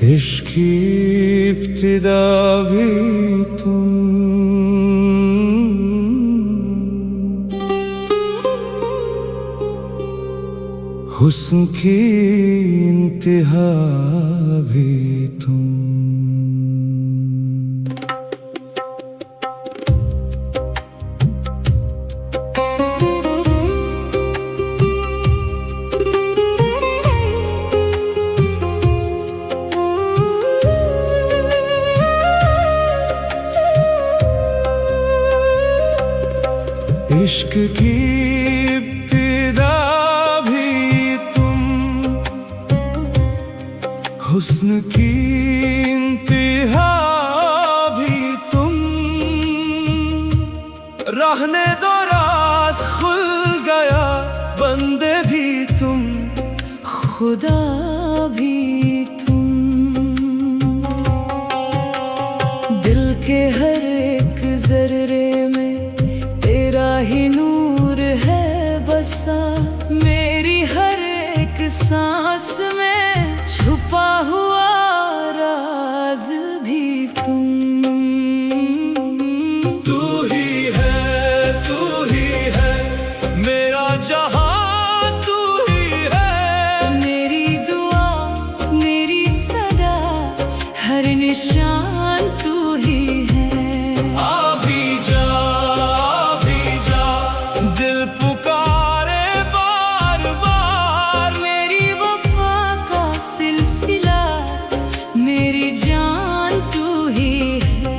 इश्क की इब्तिदा भी तुम, हुस्न की इंतहा भी तुम। इश्क की इब्तिदा भी तुम, हुस्न की इंतहा भी तुम। रहने दो राज खुल गया, बंदे भी तुम, खुदा भी तुम। दिल के हर एक जर्रे में तेरा ही नूर है बसा, मेरी हर एक सांस में छुपा हुआ राज भी तुम। तू ही है मेरा जहां, तू ही है मेरी दुआ मेरी सदा, हर निशान तू ही है। अभी जा दिल पुकारे बार बार, मेरी वफा का सिलसिला, मेरी जान तू ही है।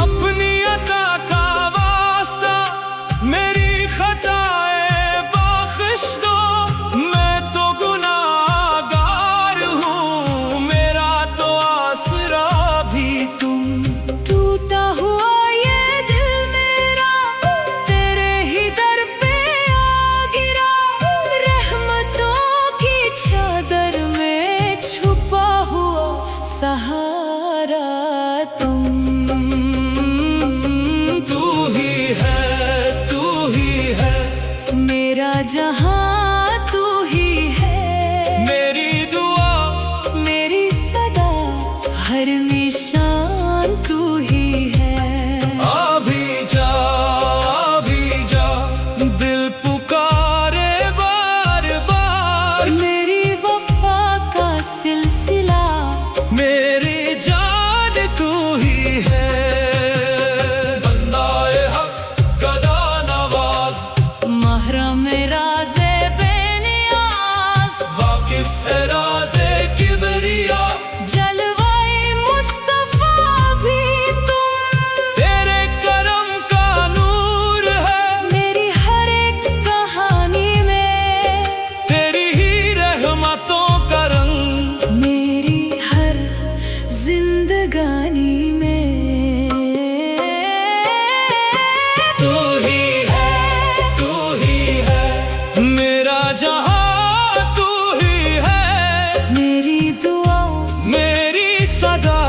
अपनी अता का वास्ता, मेरी खताएं बख्श दो। मैं तो गुनाहगार हूँ, मेरा तो आसरा भी तुम। टूटा हुआ ये दिल मेरा तेरे ही दर पे आ गिरा, रहमतों की चादर में छुपा हुआ सहारा तुम। तू ही है मेरा जहां तू ही है, मेरी दुआ मेरी सदा, हर निशान तू ही है। अभी जा दिल पुकारे बार बार, मेरी वफा का सिलसिला, मेरी जान तू ही है। बंदाए हक गदा नवाज, महरम राज़े बेनियाज़, वाकिफ है राज़े किबरिया। जलवाए मुस्तफा भी तुम, तेरे करम का नूर है, मेरी हर एक कहानी में तेरी ही रहमतों का रंग, मेरी हर जिंदगानी में। तू ही है मेरा जहां, तू ही है मेरी दुआ मेरी सदा,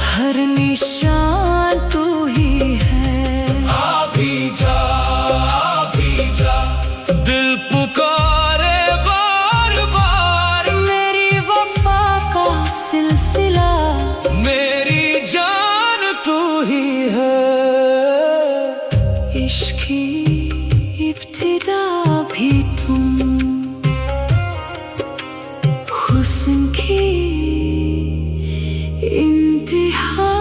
हर निशान तू ही है। अभी जा दिल पुकारे बार बार, मेरी वफा का सिलसिला, मेरी जान तू ही है। इश्क की इब्तिदा भी तुम, हुस्न की इंतहा